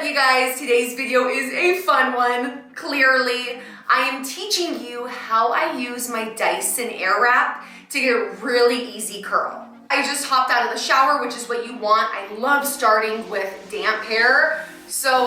up, you guys? Today's video is a fun one, clearly. I am teaching you how I use my Dyson Airwrap to get a really easy curl. I just hopped out of the shower, which is what you want. I love starting with damp hair. So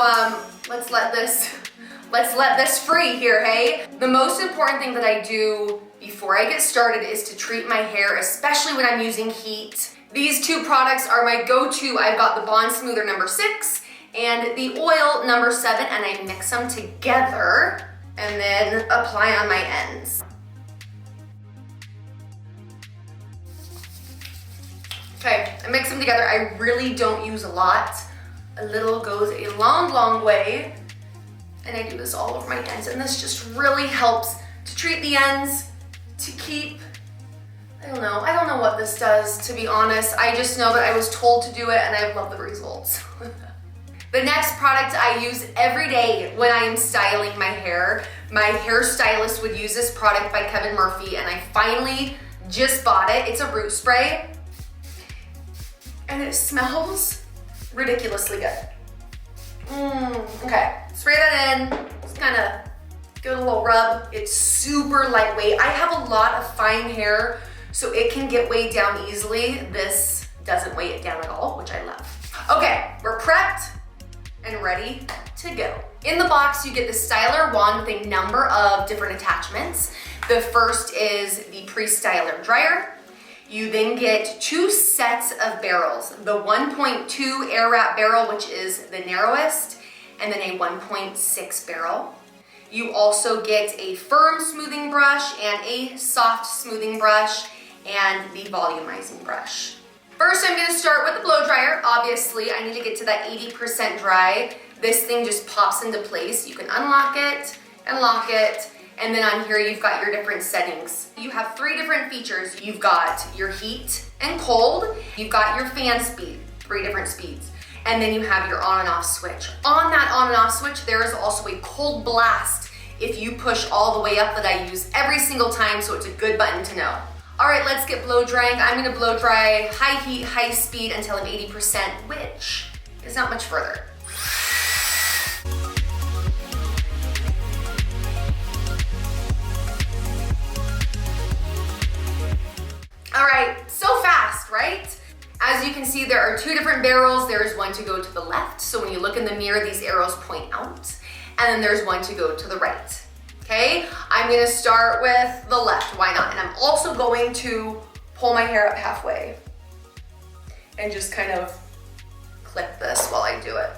let's let this free here, hey? The most important thing that I do before I get started is to treat my hair, especially when I'm using heat. These two products are my go-to. I've got the Bond Smoother number 6 and the oil number 7, and I mix them together and then apply on my ends. Okay, I mix them together. I really don't use a lot. A little goes a long, long way. And I do this all over my ends, and this just really helps to treat the ends, to keep, I don't know what this does, to be honest. I just know that I was told to do it and I love the results. The next product I use every day when I am styling my hair. My hairstylist would use this product by Kevin Murphy, and I finally just bought it. It's a root spray, and it smells ridiculously good. Okay, spray that in, just kind of give it a little rub. It's super lightweight. I have a lot of fine hair, so it can get weighed down easily. This doesn't weigh it down at all, which I love. Okay, we're prepped and ready to go. In the box, you get the styler wand with a number of different attachments. The first is the pre-styler dryer. You then get 2 sets of barrels, the 1.2 Airwrap barrel, which is the narrowest, and then a 1.6 barrel. You also get a firm smoothing brush and a soft smoothing brush and the volumizing brush. First, I'm gonna start with the blow dryer. Obviously, I need to get to that 80% dry. This thing just pops into place. You can unlock it and lock it. And then on here, you've got your different settings. You have 3 different features. You've got your heat and cold. You've got your fan speed, 3 different speeds. And then you have your on and off switch. On that on and off switch, there is also a cold blast if you push all the way up, that I use every single time, so it's a good button to know. All right, let's get blow drying. I'm gonna blow dry high heat, high speed until I'm 80%, which is not much further. All right, so fast, right? As you can see, there are 2 different barrels. There is one to go to the left, so when you look in the mirror, these arrows point out, and then there's one to go to the right. Okay, I'm gonna start with the left, why not? And I'm also going to pull my hair up halfway and just kind of clip this while I do it.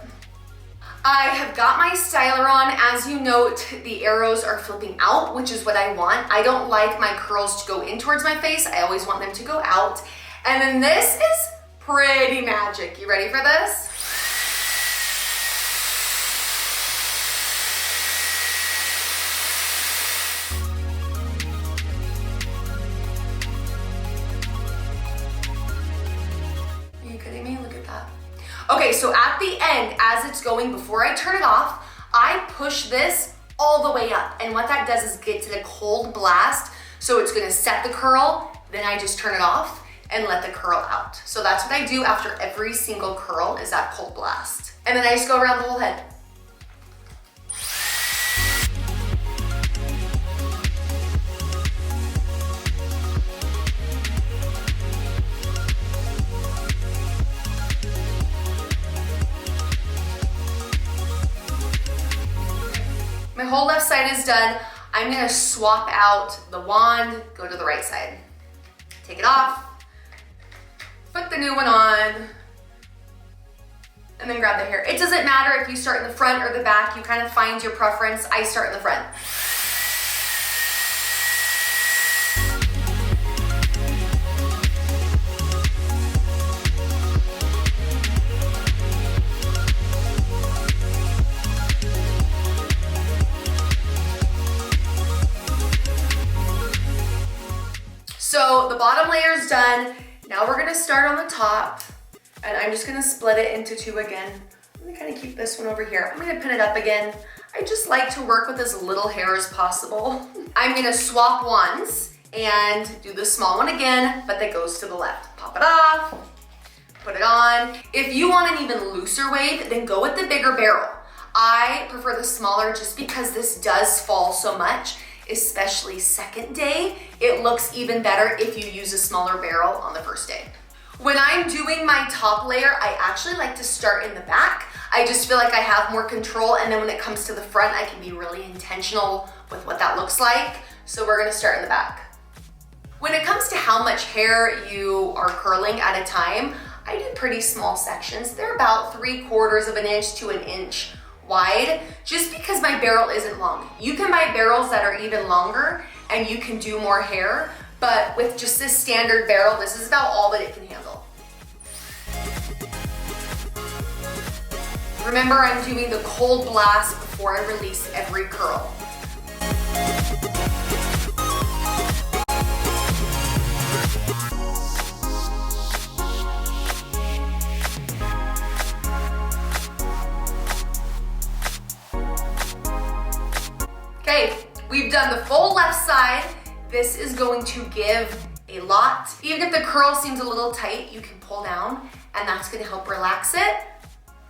I have got my styler on. As you note, the arrows are flipping out, which is what I want. I don't like my curls to go in towards my face. I always want them to go out. And then this is pretty magic. You ready for this? Okay, so at the end, as it's going, before I turn it off, I push this all the way up. And what that does is get to the cold blast. So it's gonna set the curl, then I just turn it off and let the curl out. So that's what I do after every single curl, is that cold blast. And then I just go around the whole head. My whole left side is done. I'm gonna swap out the wand, go to the right side. Take it off, put the new one on, and then grab the hair. It doesn't matter if you start in the front or the back, you kind of find your preference. I start in the front. So the bottom layer is done. Now we're gonna start on the top, and I'm just gonna split it into 2 again. I'm gonna kind of keep this one over here. I'm gonna pin it up again. I just like to work with as little hair as possible. I'm gonna swap wands and do the small one again, but that goes to the left. Pop it off, put it on. If you want an even looser wave, then go with the bigger barrel. I prefer the smaller just because this does fall so much, especially second day. It looks even better if you use a smaller barrel on the first day. When I'm doing my top layer, I actually like to start in the back. I just feel like I have more control, and then when it comes to the front, I can be really intentional with what that looks like. So we're gonna start in the back. When it comes to how much hair you are curling at a time, I do pretty small sections. They're about 3/4 of an inch to an inch wide, just because my barrel isn't long. You can buy barrels that are even longer and you can do more hair, but with just this standard barrel, this is about all that it can handle. Remember, I'm doing the cold blast before I release every curl. Okay, we've done the full left side. This is going to give a lot. Even if the curl seems a little tight, you can pull down, and that's gonna help relax it.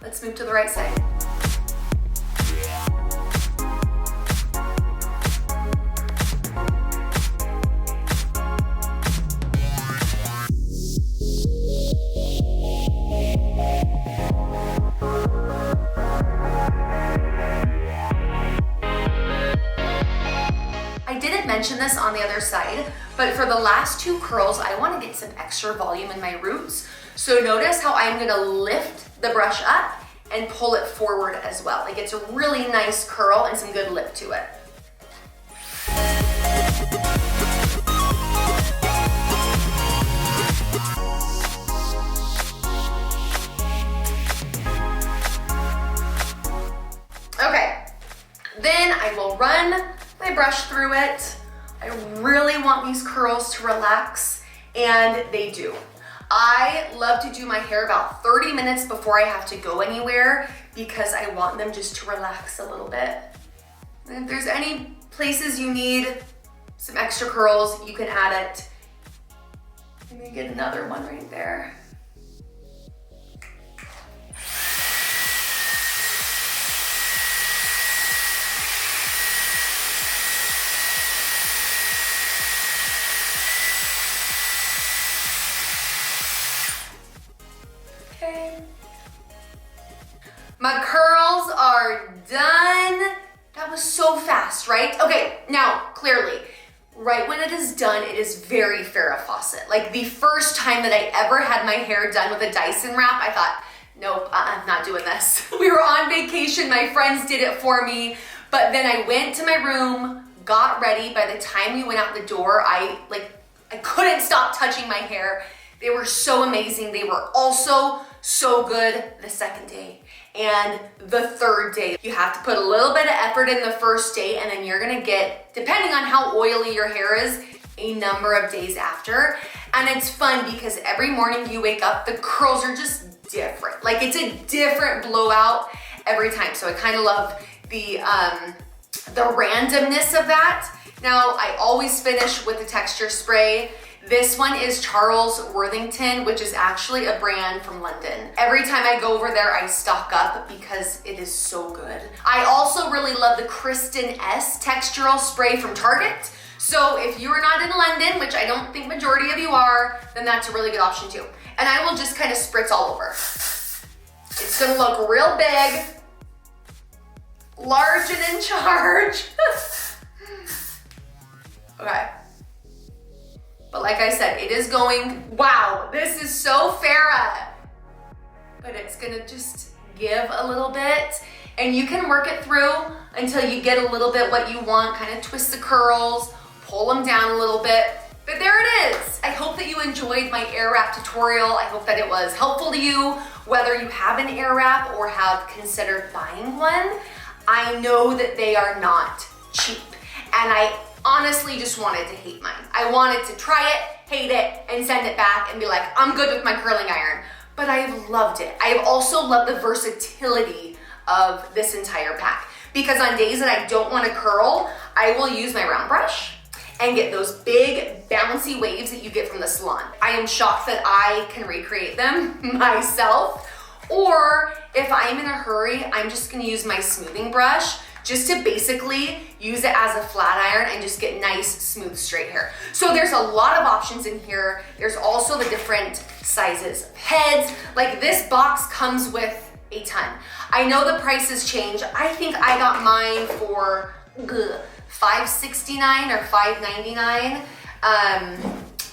Let's move to the right side. I didn't mention this on the other side, but for the last 2 curls, I want to get some extra volume in my roots. So notice how I'm gonna lift the brush up and pull it forward as well. It gets a really nice curl and some good lip to it. Okay, then I will run my brush through it. I really want these curls to relax, and they do. I love to do my hair about 30 minutes before I have to go anywhere because I want them just to relax a little bit. And if there's any places you need some extra curls, you can add it. Let me get another one right there. My curls are done. That was so fast, right? Okay, now, clearly, right when it is done, it is very Farrah Fawcett. Like the first time that I ever had my hair done with a Dyson wrap, I thought, nope, I'm not doing this. We were on vacation, my friends did it for me, but then I went to my room, got ready. By the time we went out the door, I couldn't stop touching my hair. They were so amazing. They were also so good the second day and the third day. You have to put a little bit of effort in the first day, and then you're gonna get, depending on how oily your hair is, a number of days after. And it's fun because every morning you wake up, the curls are just different. Like it's a different blowout every time. So I kind of love the randomness of that. Now I always finish with the texture spray. This one is Charles Worthington, which is actually a brand from London. Every time I go over there, I stock up because it is so good. I also really love the Kristen S textural spray from Target. So if you're not in London, which I don't think majority of you are, then that's a really good option too. And I will just kind of spritz all over. It's gonna look real big, large and in charge. Okay. But like I said, it is going, wow, this is so Farrah. But it's gonna just give a little bit, and you can work it through until you get a little bit what you want, kind of twist the curls, pull them down a little bit. But there it is. I hope that you enjoyed my air wrap tutorial. I hope that it was helpful to you, whether you have an air wrap or have considered buying one. I know that they are not cheap, and I honestly just wanted to hate mine. I wanted to try it, hate it, and send it back and be like, I'm good with my curling iron. But I have loved it. I have also loved the versatility of this entire pack, because on days that I don't want to curl, I will use my round brush and get those big bouncy waves that you get from the salon. I am shocked that I can recreate them myself. Or if I'm in a hurry, I'm just gonna use my smoothing brush just to basically use it as a flat iron and just get nice, smooth, straight hair. So there's a lot of options in here. There's also the different sizes of heads. Like this box comes with a ton. I know the prices change. I think I got mine for $5.69 or $5.99.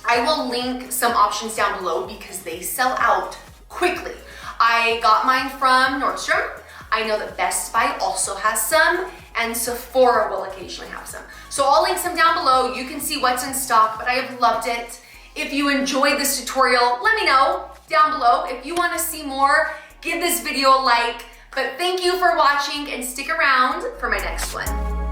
I will link some options down below because they sell out quickly. I got mine from Nordstrom. I know that Best Buy also has some, and Sephora will occasionally have some. So I'll link some down below. You can see what's in stock, but I have loved it. If you enjoyed this tutorial, let me know down below. If you want to see more, give this video a like. But thank you for watching and stick around for my next one.